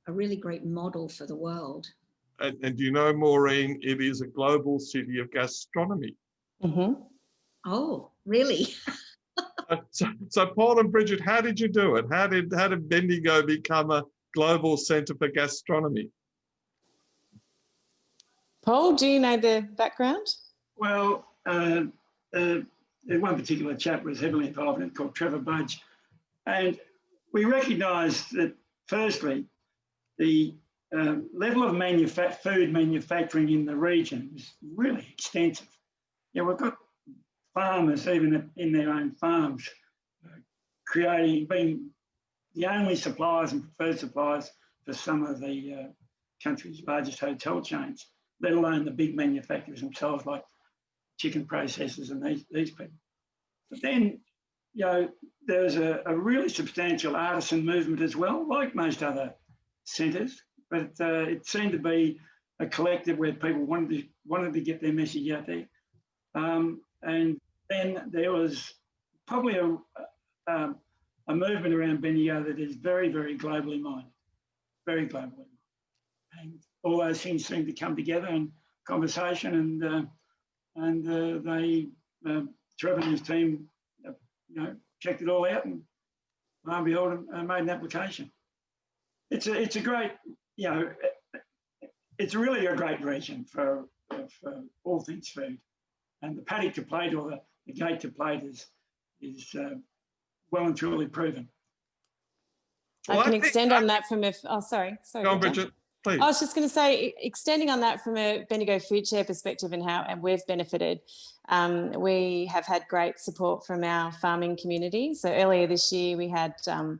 a really great model for the world. And you know, Maureen, it is a global city of gastronomy. Mm-hmm. Oh, really? So Paul and Bridget, how did you do it? How did Bendigo become a global centre for gastronomy? Paul, do you know the background? Well, one particular chap was heavily involved in it called Trevor Budge. And we recognised that, firstly, the level of food manufacturing in the region was really extensive. Yeah, we've got farmers even in their own farms being the only suppliers and preferred suppliers for some of the country's largest hotel chains, let alone the big manufacturers themselves like chicken processors and these people. But then, you know, there's a really substantial artisan movement as well, like most other centres, but it seemed to be a collective where people wanted to get their message out there. And then there was probably a movement around Bendigo that is very, very globally minded, very globally minded. And all those things seem to come together in conversation, and Trevor and his team, you know, checked it all out, and lo and behold, made an application. It's a great, you know, it's really a great region for all things food, and the paddock to plate, or the gate to plate, is well and truly proven. I can extend on that from sorry. Go on, Bridget, please. I was just going to say, extending on that from a Bendigo FoodShare perspective and how we've benefited, we have had great support from our farming community. So earlier this year, we had 10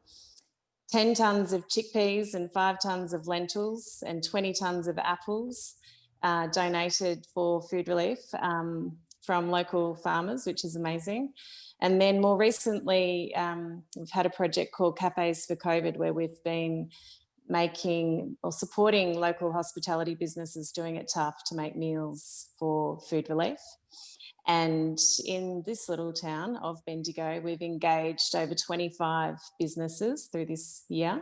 tonnes of chickpeas and 5 tonnes of lentils and 20 tonnes of apples donated for food relief from local farmers, which is amazing. And then more recently, we've had a project called Cafes for COVID, where we've been making or supporting local hospitality businesses doing it tough to make meals for food relief. And in this little town of Bendigo, we've engaged over 25 businesses through this year.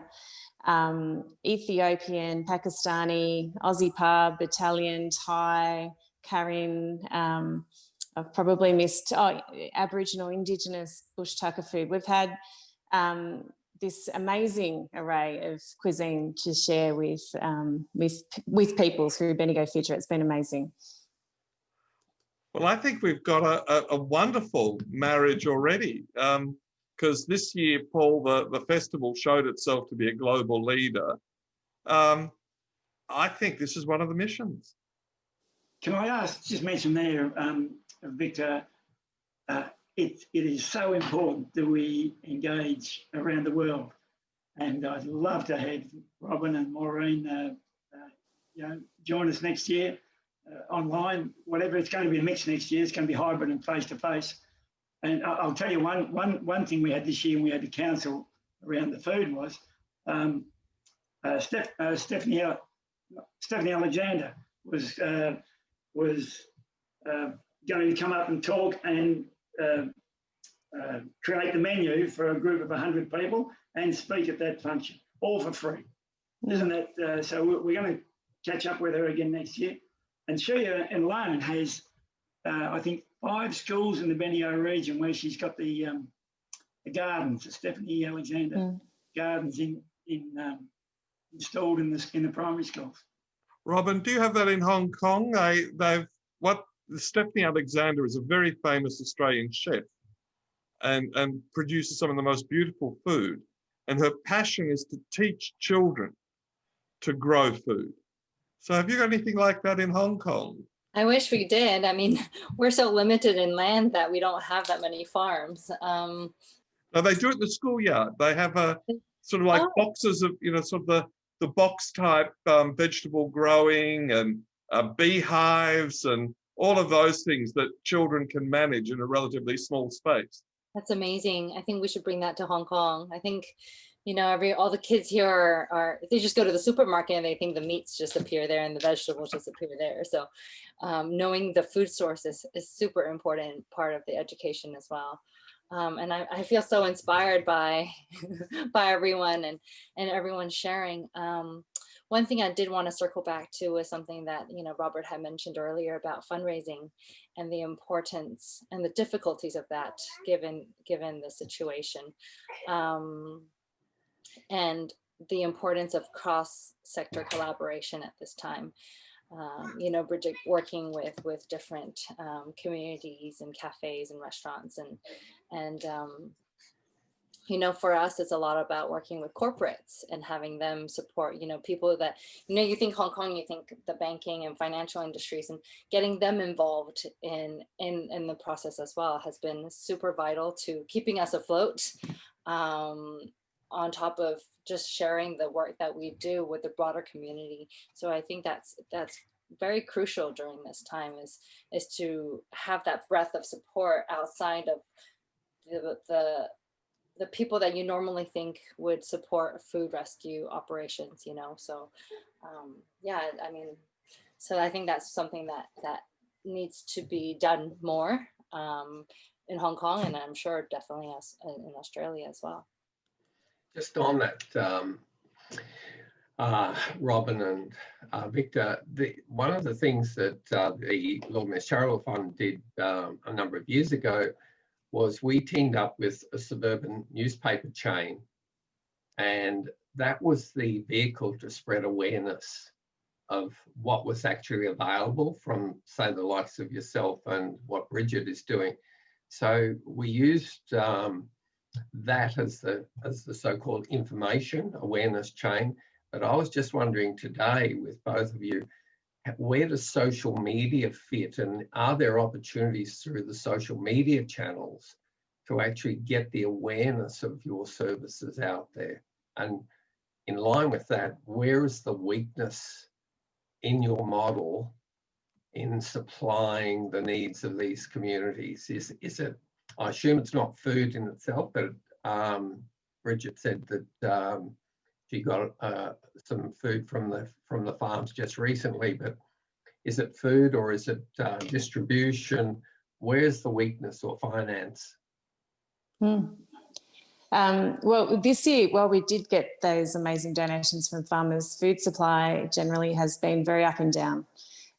Ethiopian, Pakistani, Aussie pub, Italian, Thai, Karen, I've probably missed Aboriginal, Indigenous, bush tucker food. We've had this amazing array of cuisine to share with people through Bendigo FoodShare. It's been amazing. Well, I think we've got a wonderful marriage already, because this year, Paul, the festival showed itself to be a global leader. I think this is one of the missions. Can I just mention there, Victor, it is so important that we engage around the world, and I'd love to have Robin and Maureen, you know, join us next year online. Whatever, it's going to be a mix next year. It's going to be hybrid and face to face. And I'll tell you one thing we had this year, and we had the council around the food, was Stephanie Alexander was going to come up and talk and create the menu for a group of 100 people and speak at that function, all for free. Isn't that, so we're going to catch up with her again next year. And she alone has, I think, 5 schools in the Bendigo region where she's got the gardens, the Stephanie Alexander gardens installed in the primary schools. Robin, do you have that in Hong Kong? Stephanie Alexander is a very famous Australian chef and produces some of the most beautiful food. And her passion is to teach children to grow food. So have you got anything like that in Hong Kong? I wish we did. I mean, we're so limited in land that we don't have that many farms. No, they do it in the schoolyard. They have a sort of like boxes of, you know, sort of the box type vegetable growing and beehives and all of those things that children can manage in a relatively small space. That's amazing. I think we should bring that to Hong Kong. I think, you know, all the kids here are they just go to the supermarket and they think the meats just appear there and the vegetables just appear there. So knowing the food source is super important part of the education as well. And I feel so inspired by by everyone and everyone sharing. One thing I did want to circle back to was something that, you know, Robert had mentioned earlier about fundraising and the importance and the difficulties of that given the situation. And the importance of cross-sector collaboration at this time. You know, Bridget working with different communities and cafes and restaurants and you know, for us, it's a lot about working with corporates and having them support, you know, people that, you know, you think Hong Kong, you think the banking and financial industries, and getting them involved in the process as well has been super vital to keeping us afloat. on top of just sharing the work that we do with the broader community. So I think that's very crucial during this time, is to have that breadth of support outside of the people that you normally think would support food rescue operations, you know. So yeah, I mean, so I think that's something that needs to be done more in Hong Kong, and I'm sure definitely in Australia as well. Just on that, Robin and Victor, one of the things that the Lord Mayor's Charitable Fund did a number of years ago was we teamed up with a suburban newspaper chain, and that was the vehicle to spread awareness of what was actually available from, say, the likes of yourself and what Bridget is doing. So we used that as the so-called information awareness chain. But I was just wondering today with both of you, where does social media fit, and are there opportunities through the social media channels to actually get the awareness of your services out there? And in line with that, where is the weakness in your model in supplying the needs of these communities? Is it, I assume it's not food in itself, but Bridget said that she got some food from the farms just recently, but is it food or is it distribution? Where's the weakness or finance? Well, this year, while we did get those amazing donations from farmers, food supply generally has been very up and down.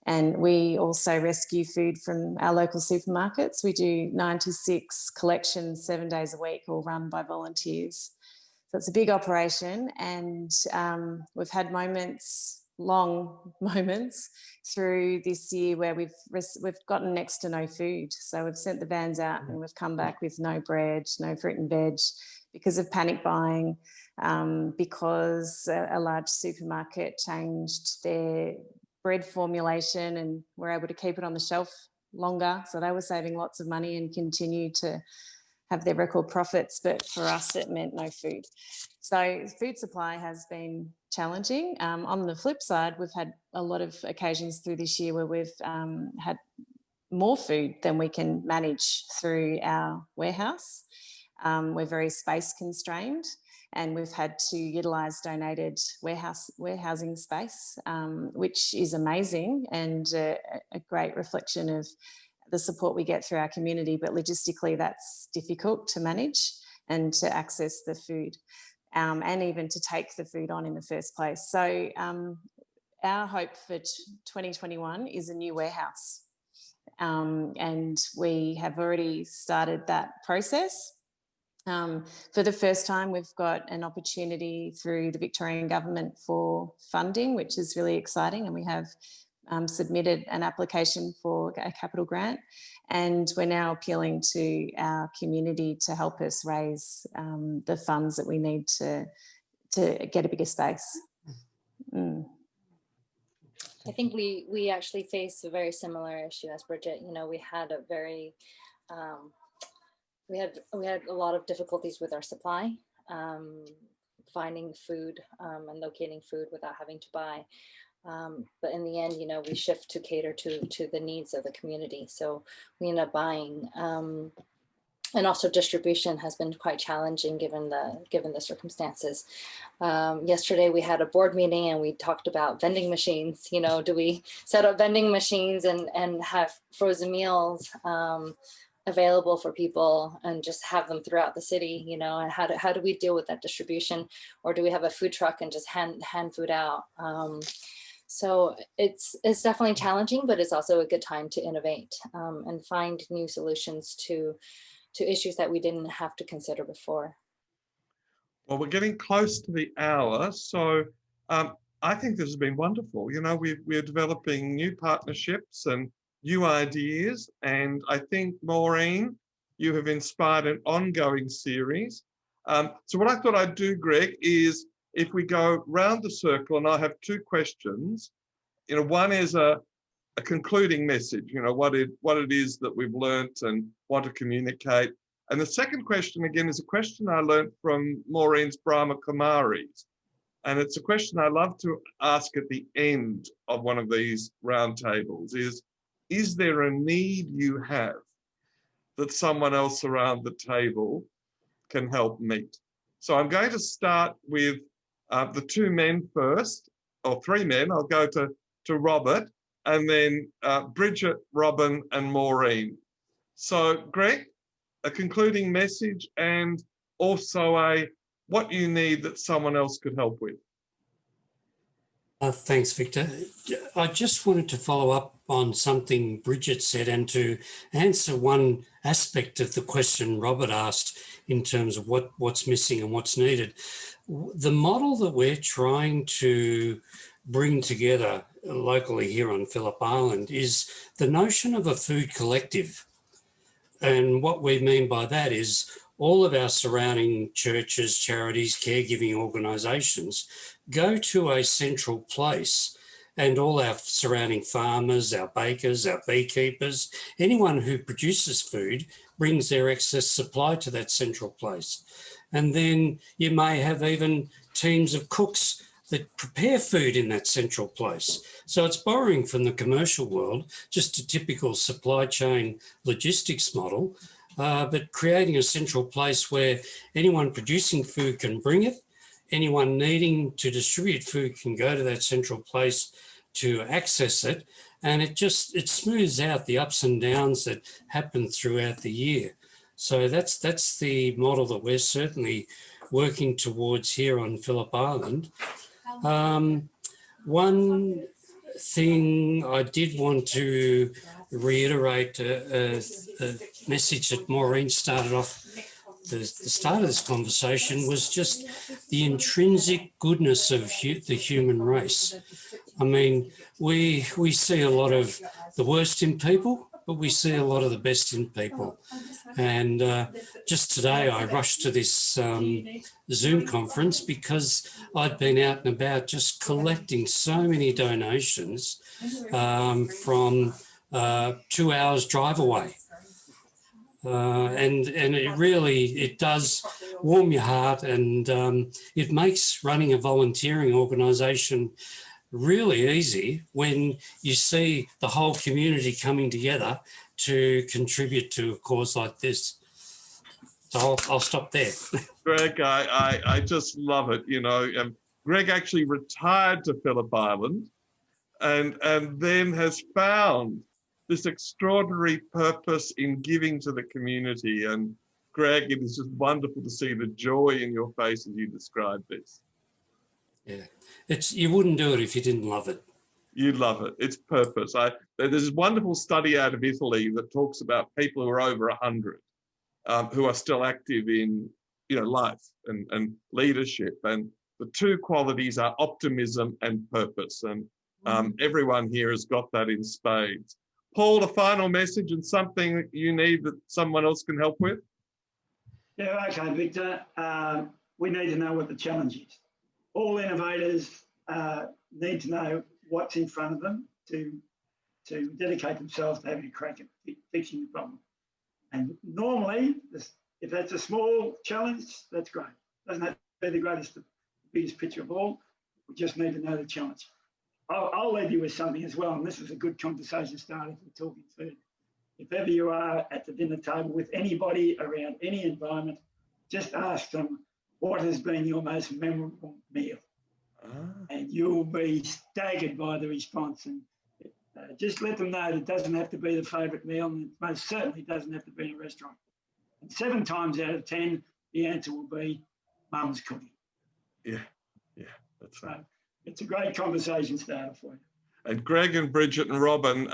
And we also rescue food from our local supermarkets. We do 96 collections 7 days a week, all run by volunteers. So it's a big operation, and we've had long moments through this year where we've gotten next to no food. So we've sent the vans out and we've come back with no bread, no fruit and veg, because of panic buying, because a large supermarket changed their bread formulation and were able to keep it on the shelf longer. So they were saving lots of money and continue to have their record profits, but for us it meant no food. So food supply has been challenging. On the flip side, we've had a lot of occasions through this year where we've had more food than we can manage through our warehouse. We're very space constrained, and we've had to utilise donated warehousing space, which is amazing and a great reflection of the support we get through our community, but logistically that's difficult to manage and to access the food, and even to take the food on in the first place. So our hope for 2021 is a new warehouse, and we have already started that process. For the first time, we've got an opportunity through the Victorian government for funding, which is really exciting, and we have submitted an application for a capital grant, and we're now appealing to our community to help us raise the funds that we need to get a bigger space. I think we actually face a very similar issue as Bridget. You know, we had a very we had a lot of difficulties with our supply, finding food and locating food without having to buy. But in the end, you know, we shift to cater to the needs of the community. So we end up buying, and also distribution has been quite challenging given the circumstances. Yesterday we had a board meeting and we talked about vending machines. You know, do we set up vending machines and have frozen meals available for people and just have them throughout the city? You know, and how do we deal with that distribution, or do we have a food truck and just hand food out? So it's definitely challenging, but it's also a good time to innovate and find new solutions to issues that we didn't have to consider before. Well, we're getting close to the hour, so I think this has been wonderful. You know, we're developing new partnerships and new ideas, and I think, Maureen, you have inspired an ongoing series. So what I thought I'd do, Greg, is if we go round the circle, and I have two questions. You know, one is a concluding message, you know, what it is that we've learnt and want to communicate. And the second question, again, is a question I learned from Maureen's Brahma Kumaris. And it's a question I love to ask at the end of one of these roundtables is there a need you have that someone else around the table can help meet? So I'm going to start with the two men first, or three men. I'll go to Robert, and then Bridget, Robin, and Maureen. So Greg, a concluding message, and also what you need that someone else could help with. Thanks, Victor. I just wanted to follow up on something Bridget said and to answer one aspect of the question Robert asked in terms of what's missing and what's needed. The model that we're trying to bring together locally here on Phillip Island is the notion of a food collective. And what we mean by that is all of our surrounding churches, charities, caregiving organisations go to a central place, and all our surrounding farmers, our bakers, our beekeepers, anyone who produces food brings their excess supply to that central place. And then you may have even teams of cooks that prepare food in that central place. So it's borrowing from the commercial world, just a typical supply chain logistics model, but creating a central place where anyone producing food can bring it, anyone needing to distribute food can go to that central place to access it, and it smooths out the ups and downs that happen throughout the year. So that's the model that we're certainly working towards here on Phillip Island. One thing I did want to reiterate, a message that Maureen started off the start of this conversation, was just the intrinsic goodness of the human race. I mean, we see a lot of the worst in people, but we see a lot of the best in people. And just today I rushed to this Zoom conference because I'd been out and about just collecting so many donations from 2 hours drive away. And it does warm your heart, and it makes running a volunteering organisation really easy when you see the whole community coming together to contribute to a cause like this. So I'll stop there. Greg, I just love it. You know, Greg actually retired to Phillip Island and then has found this extraordinary purpose in giving to the community. And Greg, it is just wonderful to see the joy in your face as you describe this. Yeah, you wouldn't do it if you didn't love it. You love it. It's purpose. There's this wonderful study out of Italy that talks about people who are over 100, who are still active in life and leadership. And the two qualities are optimism and purpose. And everyone here has got that in spades. Paul, a final message and something that you need that someone else can help with? Yeah, okay, Victor. We need to know what the challenge is. All innovators need to know what's in front of them to dedicate themselves to having a crack at fixing the problem. And normally, if that's a small challenge, that's great. Doesn't have to be the biggest picture of all. We just need to know the challenge. I'll leave you with something as well, and this was a good conversation starter for talking food. If ever you are at the dinner table with anybody around any environment, just ask them, what has been your most memorable meal? And you'll be staggered by the response. And just let them know that it doesn't have to be the favourite meal, and it most certainly doesn't have to be in a restaurant. And 7 times out of 10, the answer will be mum's cooking. Yeah, that's right. So it's a great conversation starter for you. And Greg and Bridget and Robin,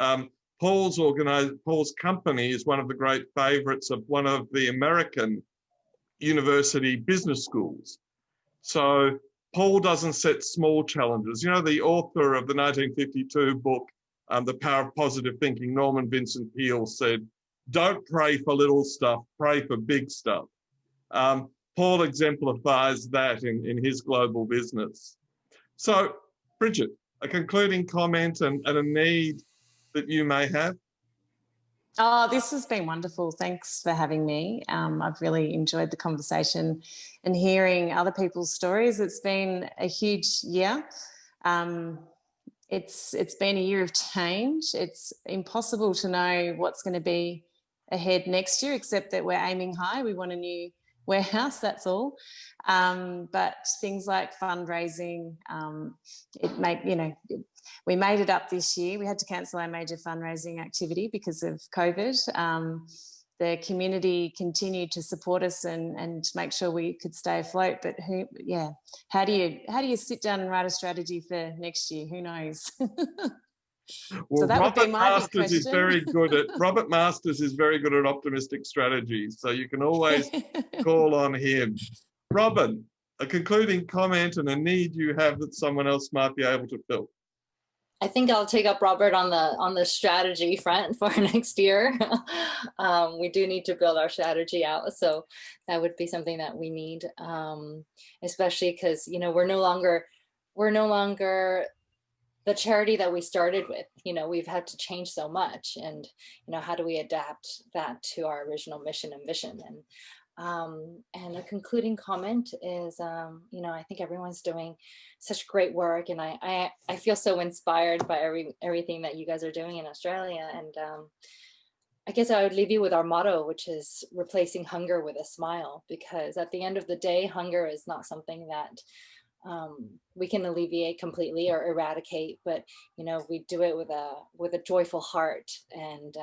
Paul's company is one of the great favourites of one of the American university business schools. So Paul doesn't set small challenges. You know, the author of the 1952 book, The Power of Positive Thinking, Norman Vincent Peale, said, don't pray for little stuff, pray for big stuff. Paul exemplifies that in his global business. So, Bridget, a concluding comment and a need that you may have? Oh, this has been wonderful. Thanks for having me. I've really enjoyed the conversation and hearing other people's stories. It's been a huge year. It's been a year of change. It's impossible to know what's going to be ahead next year, except that we're aiming high. We want a new warehouse, that's all. But things like fundraising, we made it up this year. We had to cancel our major fundraising activity because of COVID. The community continued to support us and make sure we could stay afloat. But how do you sit down and write a strategy for next year? Who knows? Well, so that Robert would be my Masters big question. is very good at Robert Masters is very good at optimistic strategies, so you can always call on him. Robin, a concluding comment and a need you have that someone else might be able to fill. I think I'll take up Robert on the strategy front for next year. We do need to build our strategy out, so that would be something that we need, especially because we're no longer the charity that we started with. We've had to change so much, and how do we adapt that to our original mission and vision? And a concluding comment is, I think everyone's doing such great work, and I feel so inspired by everything that you guys are doing in Australia. And I guess I would leave you with our motto, which is replacing hunger with a smile, because at the end of the day, hunger is not something that we can alleviate completely or eradicate, but we do it with a joyful heart, and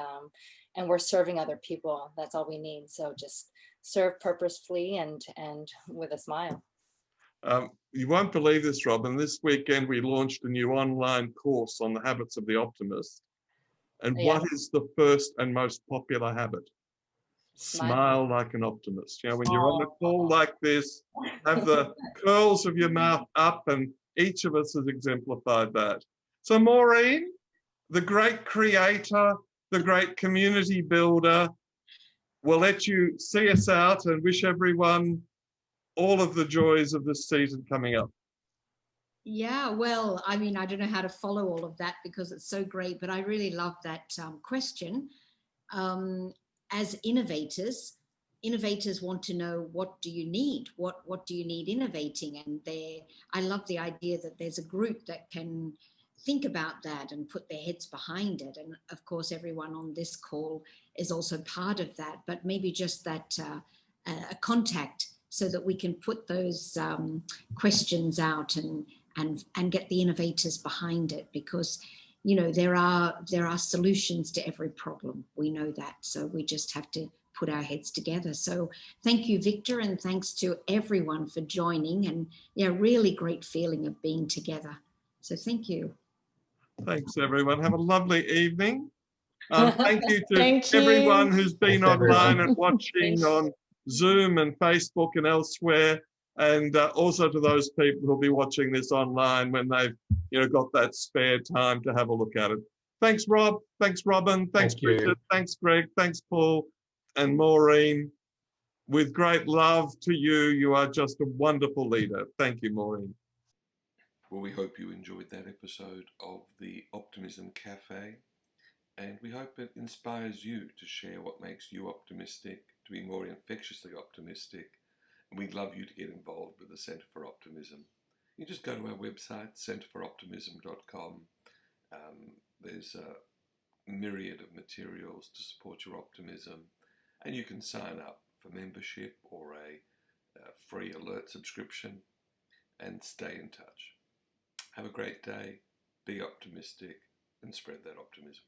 we're serving other people. That's all we need. So just serve purposefully and with a smile. You won't believe this, Robin. This weekend we launched a new online course on the habits of the optimist. And what is the first and most popular habit? Smile like an optimist. When you're on a call like this, have the curls of your mouth up, and each of us has exemplified that. So Maureen, the great creator, the great community builder, will let you see us out and wish everyone all of the joys of this season coming up. Yeah, well, I don't know how to follow all of that because it's so great, but I really love that question. As innovators want to know, what do you need? What do you need innovating? And I love the idea that there's a group that can think about that and put their heads behind it. And of course, everyone on this call is also part of that, but maybe just that a contact so that we can put those questions out and get the innovators behind it, because there are solutions to every problem. We know that, so we just have to put our heads together. So thank you, Victor, and thanks to everyone for joining, and really great feeling of being together. So thank you. Thanks, everyone. Have a lovely evening. Thank you to Thank you. everyone who's been online everyone. and watching on Zoom and Facebook and elsewhere, and also to those people who'll be watching this online when they've got that spare time to have a look at it. Thanks, Rob. Thanks, Robin. Thanks, Bridget. Thanks, Greg. Thanks, Paul and Maureen. With great love to you. You are just a wonderful leader. Thank you, Maureen. Well, we hope you enjoyed that episode of the Optimism Cafe, and we hope it inspires you to share what makes you optimistic, to be more infectiously optimistic, and we'd love you to get involved with the Centre for Optimism. You just go to our website, centreforoptimism.com. There's a myriad of materials to support your optimism, and you can sign up for membership or a free alert subscription and stay in touch. Have a great day, be optimistic, and spread that optimism.